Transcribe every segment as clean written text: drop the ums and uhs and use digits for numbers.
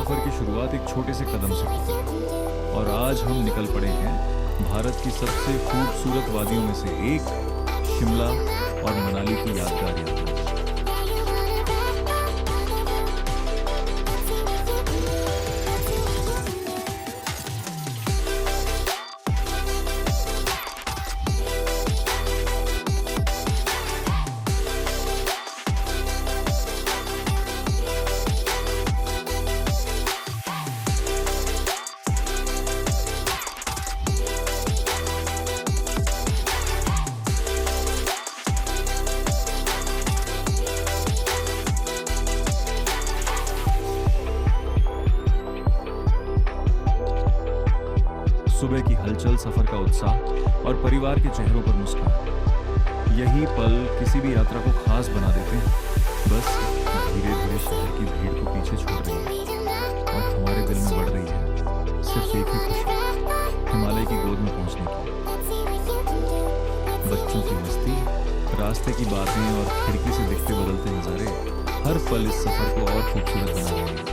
सफ़र की शुरुआत एक छोटे से कदम से की और आज हम निकल पड़े हैं भारत की सबसे खूबसूरत वादियों में से एक शिमला और मनाली की यादगार यात्रा। सुबह की हलचल, सफर का उत्साह और परिवार के चेहरों पर मुस्कान, यही पल किसी भी यात्रा को खास बना देते हैं। बस धीरे धीरे शहर की भीड़ को पीछे छोड़ रही है और हमारे दिल में बढ़ रही है सिर्फ एक ही खुशी, हिमालय की गोद में पहुंचने की। बच्चों की मस्ती, रास्ते की बातें और खिड़की से दिखते बदलते नज़ारे हर पल इस सफर को और खूबसूरत बना रहे हैं।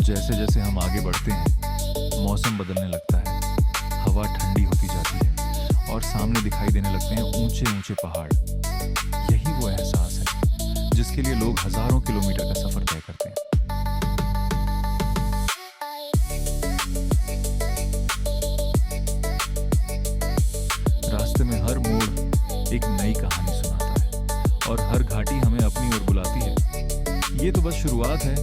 जैसे जैसे हम आगे बढ़ते हैं, मौसम बदलने लगता है, हवा ठंडी होती जाती है और सामने दिखाई देने लगते हैं ऊंचे ऊंचे पहाड़। यही वो एहसास है जिसके लिए लोग हजारों किलोमीटर का सफर तय करते हैं। रास्ते में हर मोड़ एक नई कहानी सुनाता है और हर घाटी हमें अपनी ओर बुलाती है। ये तो बस शुरुआत है,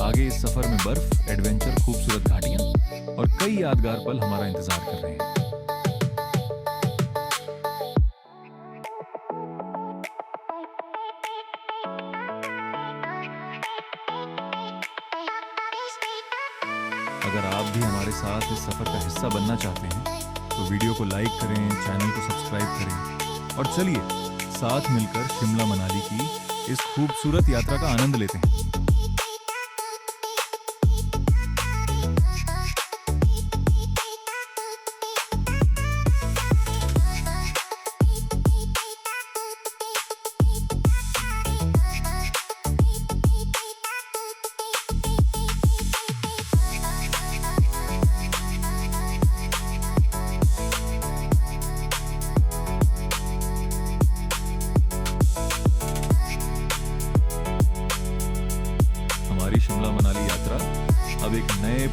आगे इस सफर में बर्फ, एडवेंचर, खूबसूरत घाटियां और कई यादगार पल हमारा इंतजार कर रहे हैं। अगर आप भी हमारे साथ इस सफर का हिस्सा बनना चाहते हैं तो वीडियो को लाइक करें, चैनल को सब्सक्राइब करें और चलिए साथ मिलकर शिमला मनाली की इस खूबसूरत यात्रा का आनंद लेते हैं।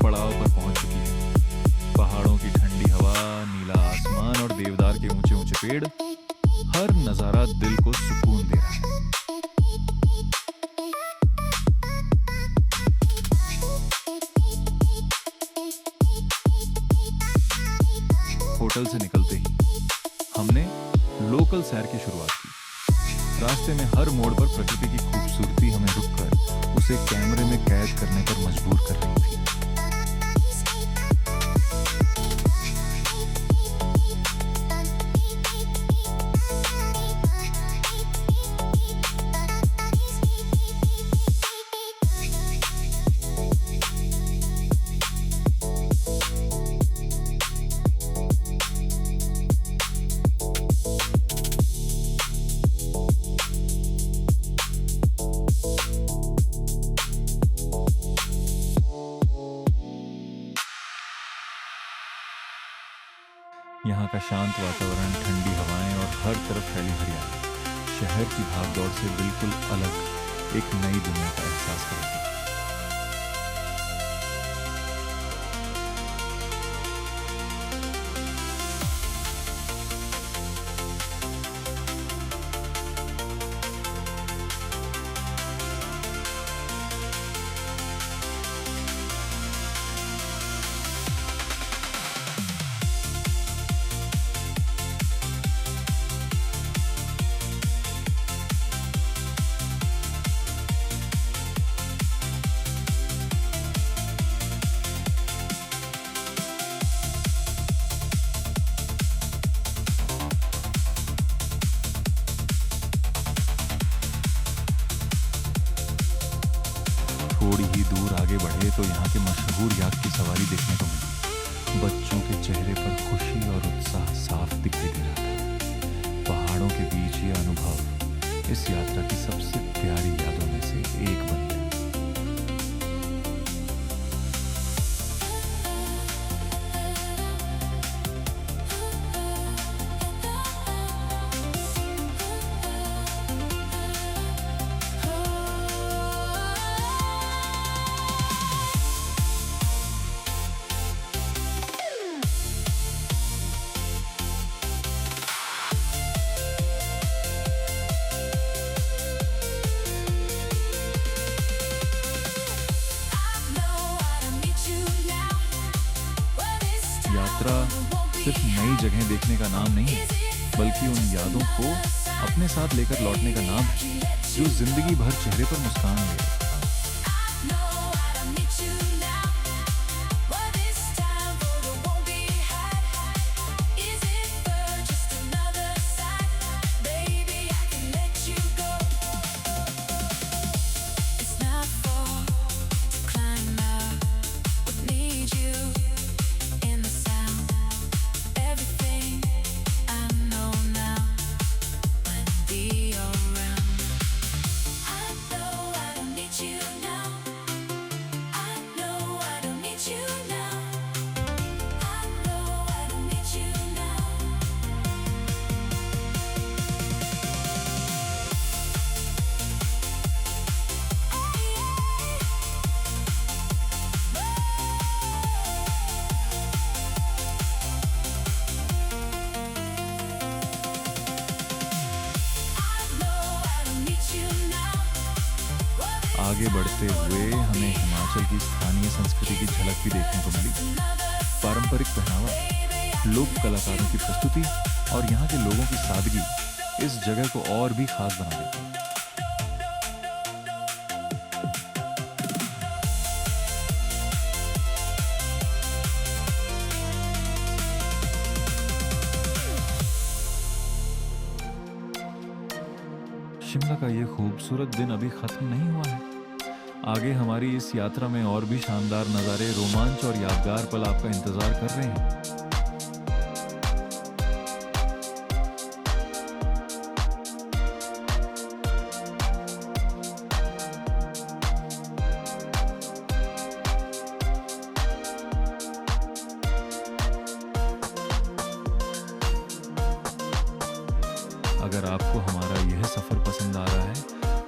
पड़ाव पर पहुंच चुकी है। पहाड़ों की ठंडी हवा, नीला आसमान और देवदार के ऊंचे ऊंचे पेड़, हर नजारा दिल को सुकून दे रहा है। होटल से निकलते ही हमने लोकल सैर की शुरुआत की। रास्ते में हर मोड़ पर प्रकृति की खूबसूरती हमें रुककर उसे कैमरे में कैद करने पर मजबूर कर रही थी। यहाँ का शांत वातावरण, ठंडी हवाएं और हर तरफ फैली हरियाली शहर की भागदौड़ से बिल्कुल अलग एक नई दुनिया का एहसास कराती है। थोड़ी ही दूर आगे बढ़े तो यहाँ के मशहूर याक की सवारी देखने को मिली। बच्चों के चेहरे पर खुशी और उत्साह साफ दिखाई दे रहा था। पहाड़ों के बीच ये अनुभव इस यात्रा की सबसे प्यारी यादों में से एक बन गया। यात्रा सिर्फ नई जगह देखने का नाम नहीं, बल्कि उन यादों को अपने साथ लेकर लौटने का नाम है, जो जिंदगी भर चेहरे पर मुस्कान ले। आगे बढ़ते हुए हमें हिमाचल की स्थानीय संस्कृति की झलक भी देखने को मिली। पारंपरिक पहनावा, लोक कलाकारों की प्रस्तुति और यहाँ के लोगों की सादगी इस जगह को और भी खास बना देती है। शिमला का ये खूबसूरत दिन अभी खत्म नहीं हुआ है। आगे हमारी इस यात्रा में और भी शानदार नज़ारे, रोमांच और यादगार पल आपका इंतजार कर रहे हैं। अगर आपको हमारा यह सफ़र पसंद आ रहा है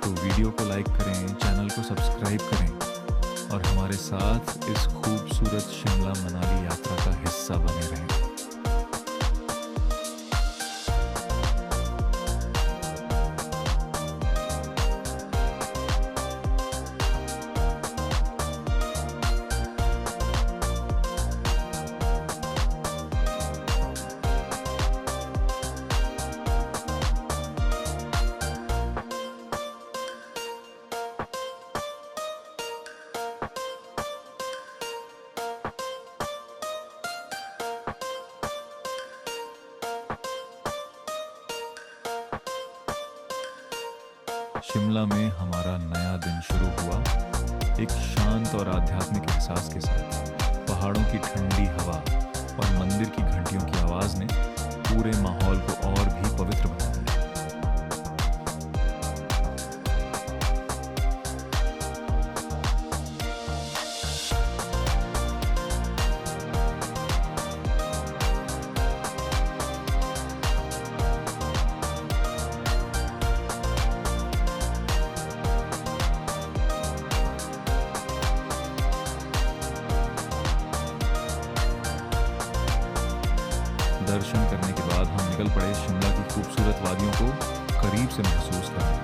तो वीडियो को लाइक करें, चैनल को सब्सक्राइब करें और हमारे साथ इस खूबसूरत शिमला मनाली यात्रा का हिस्सा बने रहें। शिमला में हमारा नया दिन शुरू हुआ एक शांत और आध्यात्मिक एहसास के साथ। पहाड़ों की ठंडी हवा और मंदिर की घंटियों की आवाज ने पूरे माहौल को और भी पवित्र बना दिया। दर्शन करने के बाद हम निकल पड़े शिमला की खूबसूरत वादियों को करीब से महसूस करने।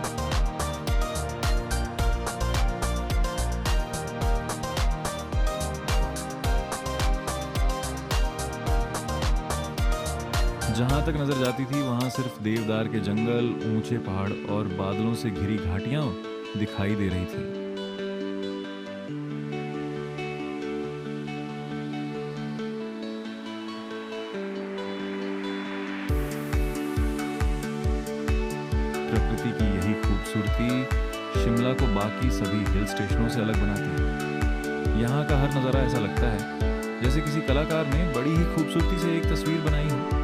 जहां तक नजर जाती थी वहां सिर्फ देवदार के जंगल, ऊंचे पहाड़ और बादलों से घिरी घाटियां दिखाई दे रही थी। प्रकृति की यही खूबसूरती शिमला को बाकी सभी हिल स्टेशनों से अलग बनाती है। यहाँ का हर नज़ारा ऐसा लगता है जैसे किसी कलाकार ने बड़ी ही खूबसूरती से एक तस्वीर बनाई हो।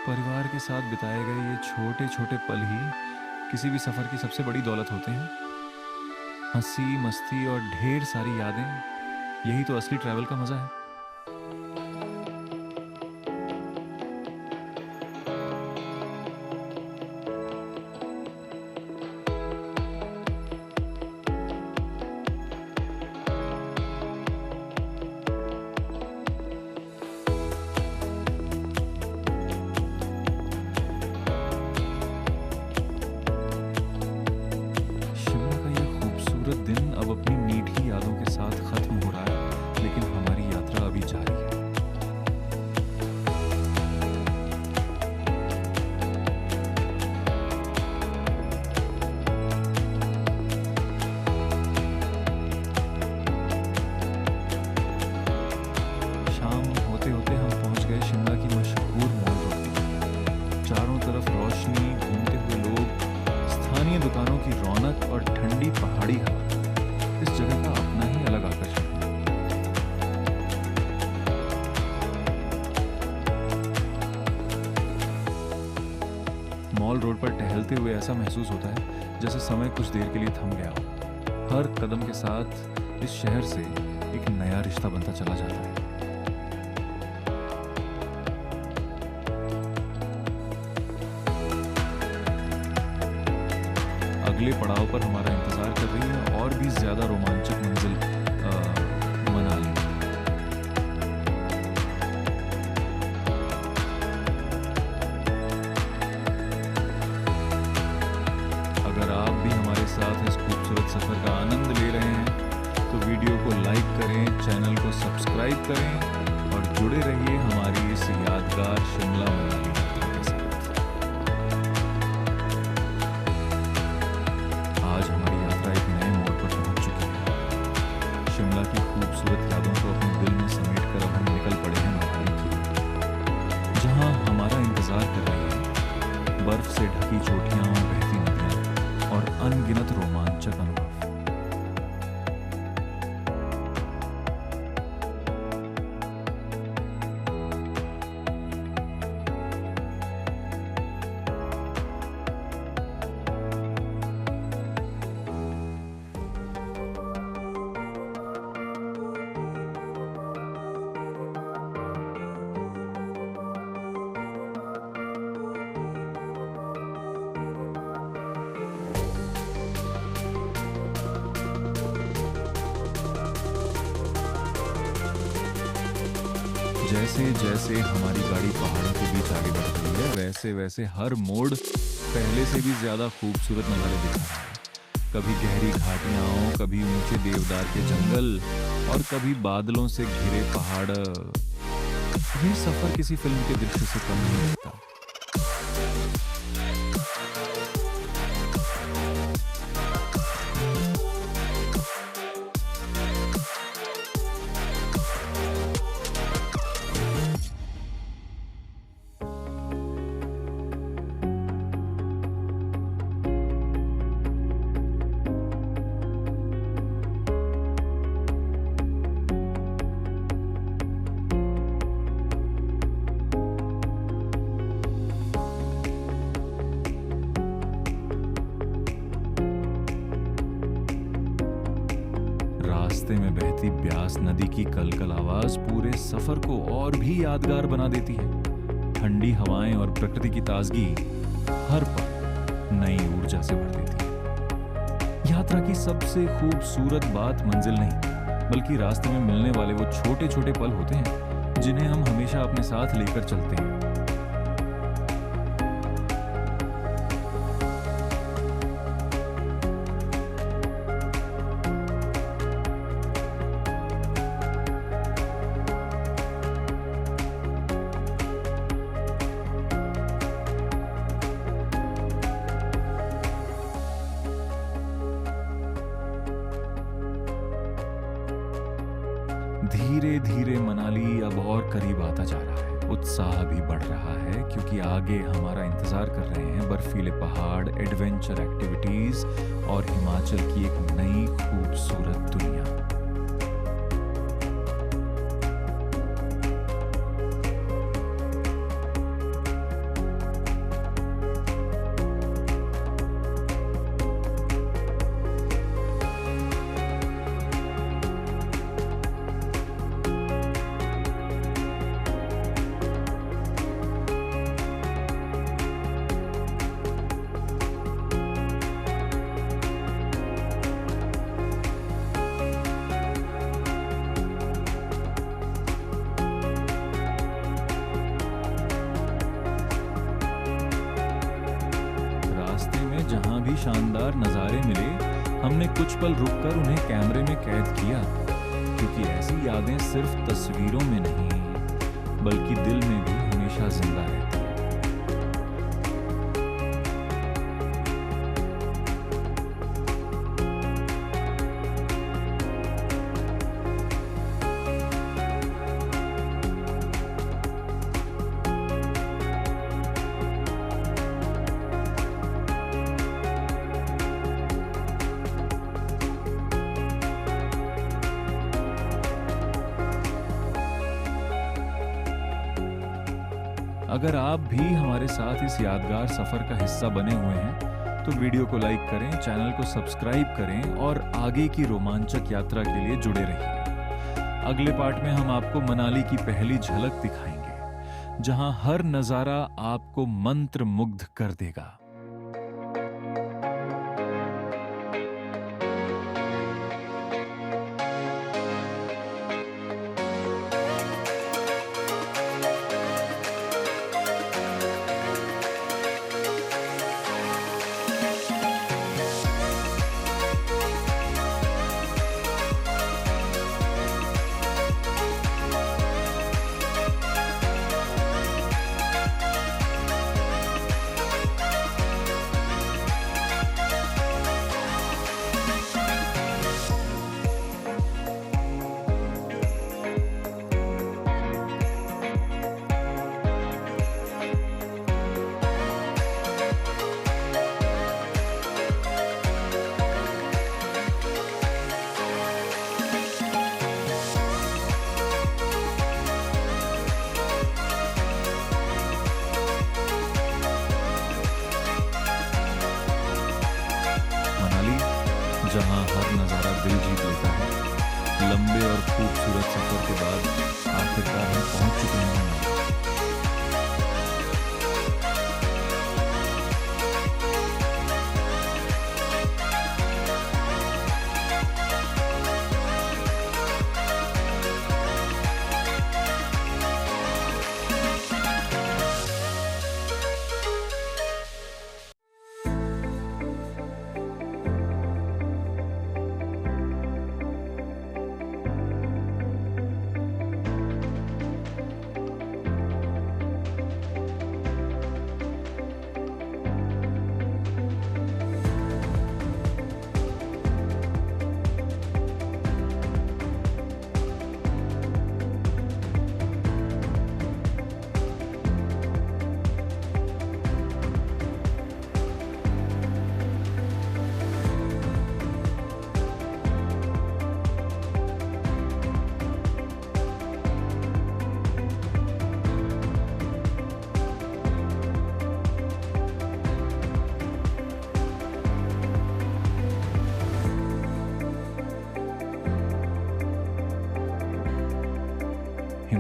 परिवार के साथ बिताए गए ये छोटे छोटे पल ही किसी भी सफर की सबसे बड़ी दौलत होते हैं। हंसी मस्ती और ढेर सारी यादें, यही तो असली ट्रैवल का मजा है। दिन अब अपनी मीठी यादों के साथ खत्म हो रहा है, लेकिन हमारी यात्रा अभी जारी है। शाम होते होते हम पहुंच गए शिमला की मशहूर मॉल रोड पर। चारों तरफ रोशनी, घूमते हुए लोग, स्थानीय दुकानों की रौनक और ठंडी पहाड़ी हवा, इस जगह का अपना ही अलग आकर्षण है। मॉल रोड पर टहलते हुए ऐसा महसूस होता है जैसे समय कुछ देर के लिए थम गया हो। हर कदम के साथ इस शहर से एक नया रिश्ता बनता चला जाता है। अगले पड़ाव पर हमारा इंतजार कर रही है और भी ज्यादा रोमांचक मंजिल, मनाली। अगर आप भी हमारे साथ इस खूबसूरत सफर का आनंद ले रहे हैं तो वीडियो को लाइक करें, जैसे जैसे हमारी गाड़ी पहाड़ों के बीच आगे बढ़ रही है, वैसे वैसे हर मोड़ पहले से भी ज्यादा खूबसूरत नज़ारे दिखा रहा है। कभी गहरी घाटियां, कभी ऊंचे देवदार के जंगल और कभी बादलों से घिरे पहाड़। ये सफर किसी फिल्म के दृश्य से कम नहीं लगता। रास्ते में बहती ब्यास नदी की कलकल आवाज पूरे सफर को और भी यादगार बना देती है। ठंडी हवाएं और प्रकृति की ताजगी हर पल नई ऊर्जा से भर देती है। यात्रा की सबसे खूबसूरत बात मंजिल नहीं, बल्कि रास्ते में मिलने वाले वो छोटे छोटे पल होते हैं जिन्हें हम हमेशा अपने साथ लेकर चलते हैं। धीरे धीरे मनाली अब और करीब आता जा रहा है। उत्साह भी बढ़ रहा है क्योंकि आगे हमारा इंतजार कर रहे हैं बर्फीले पहाड़, एडवेंचर एक्टिविटीज और हिमाचल की एक नई खूबसूरत दुनिया। जहां भी शानदार नज़ारे मिले, हमने कुछ पल रुककर उन्हें कैमरे में कैद किया, क्योंकि ऐसी यादें सिर्फ तस्वीरों में नहीं बल्कि दिल में भी हमेशा जिंदा रहती हैं। अगर आप भी हमारे साथ इस यादगार सफर का हिस्सा बने हुए हैं तो वीडियो को लाइक करें, चैनल को सब्सक्राइब करें और आगे की रोमांचक यात्रा के लिए जुड़े रहिए। अगले पार्ट में हम आपको मनाली की पहली झलक दिखाएंगे, जहां हर नजारा आपको मंत्रमुग्ध कर देगा। जहां हर नज़ारा दिल जीत लेता है। लंबे और खूबसूरत सफर के बाद आखिरकार हम पहुंच चुके हैं मनाली।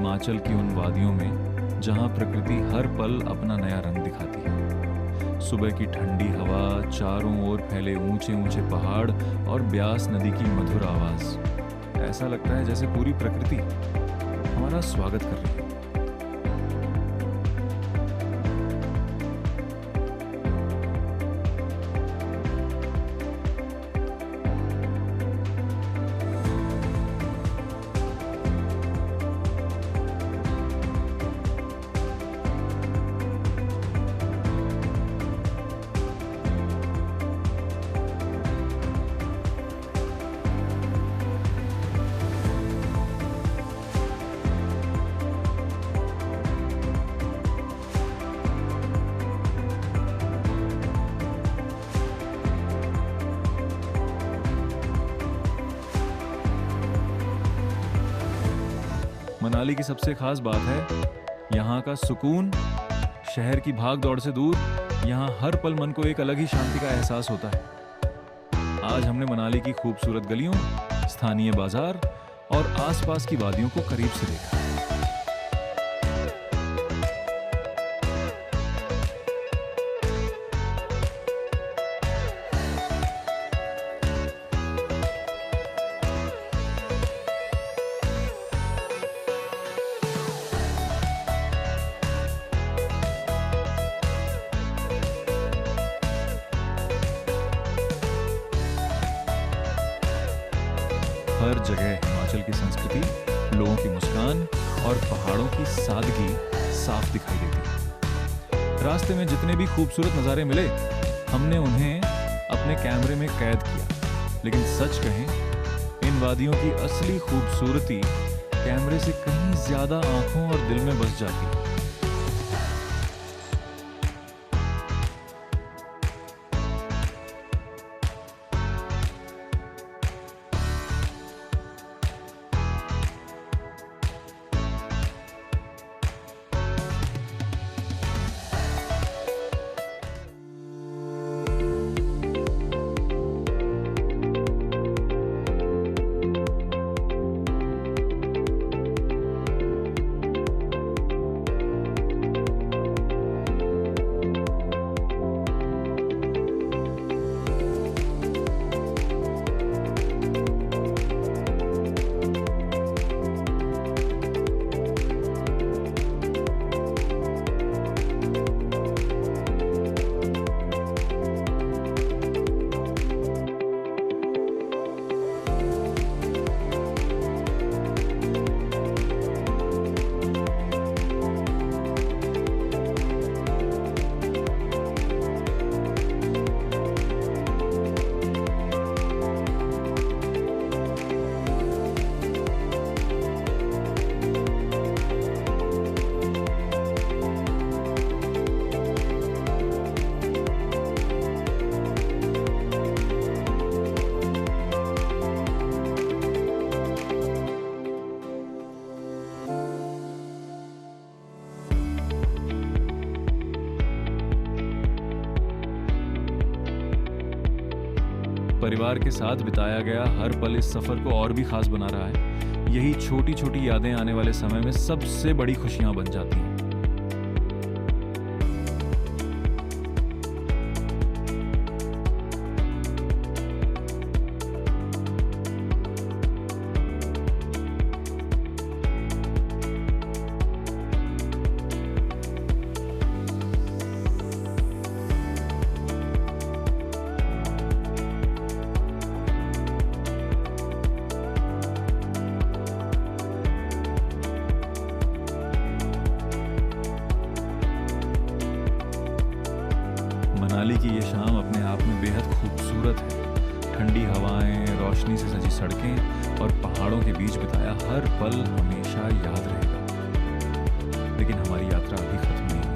हिमाचल की उन वादियों में जहां प्रकृति हर पल अपना नया रंग दिखाती है। सुबह की ठंडी हवा, चारों ओर फैले ऊंचे ऊंचे पहाड़ और ब्यास नदी की मधुर आवाज। ऐसा लगता है जैसे पूरी प्रकृति हमारा स्वागत कर रही है। मनाली की सबसे खास बात है यहाँ का सुकून। शहर की भाग दौड़ से दूर यहाँ हर पल मन को एक अलग ही शांति का एहसास होता है। आज हमने मनाली की खूबसूरत गलियों, स्थानीय बाजार और आसपास की वादियों को करीब से देखा। हर जगह हिमाचल की संस्कृति, लोगों की मुस्कान और पहाड़ों की सादगी साफ दिखाई देती है। रास्ते में जितने भी खूबसूरत नज़ारे मिले, हमने उन्हें अपने कैमरे में कैद किया। लेकिन सच कहें, इन वादियों की असली खूबसूरती कैमरे से कहीं ज्यादा आंखों और दिल में बस जाती है। परिवार के साथ बिताया गया हर पल इस सफर को और भी खास बना रहा है। यही छोटी छोटी यादें आने वाले समय में सबसे बड़ी खुशियां बन जाती हैं। मनाली की ये शाम अपने आप में बेहद खूबसूरत है। ठंडी हवाएं, रोशनी से सजी सड़कें और पहाड़ों के बीच बिताया हर पल हमेशा याद रहेगा। लेकिन हमारी यात्रा अभी खत्म नहीं हुई।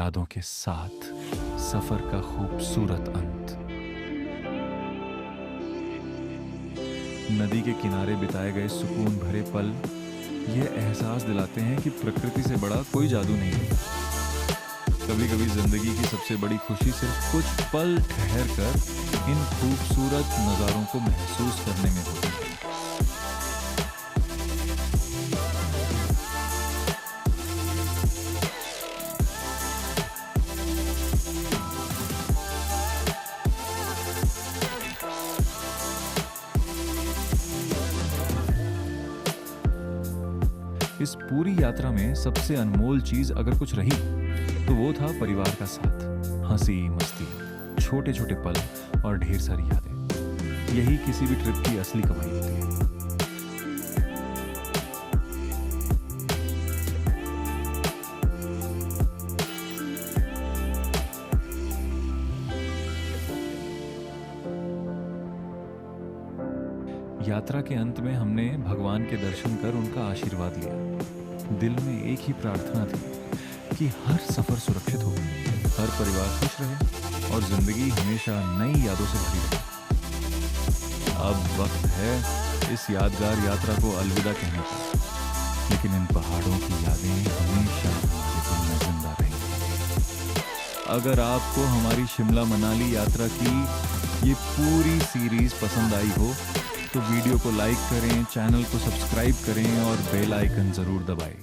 यादों के साथ सफर का खूबसूरत अंत। नदी के किनारे बिताए गए सुकून भरे पल ये एहसास दिलाते हैं कि प्रकृति से बड़ा कोई जादू नहीं है। कभी कभी जिंदगी की सबसे बड़ी खुशी सिर्फ कुछ पल ठहर कर इन खूबसूरत नज़ारों को महसूस करने में होती है। इस पूरी यात्रा में सबसे अनमोल चीज अगर कुछ रही तो वो था परिवार का साथ। हंसी मस्ती, छोटे छोटे पल और ढेर सारी यादें, यही किसी भी ट्रिप की असली कमाई होती है। यात्रा के अंत में हमने भगवान के दर्शन कर उनका आशीर्वाद लिया। दिल में एक ही प्रार्थना थी कि हर सफर सुरक्षित हो, हर परिवार खुश रहे और जिंदगी हमेशा नई यादों से भरी रहे। अब वक्त है इस यादगार यात्रा को अलविदा कहने का, लेकिन इन पहाड़ों की यादें हमेशा हमारे दिल में जिंदा रहेंगी। अगर आपको हमारी शिमला मनाली यात्रा की ये पूरी सीरीज पसंद आई हो तो वीडियो को लाइक करें, चैनल को सब्सक्राइब करें और बेल आइकन जरूर दबाएं।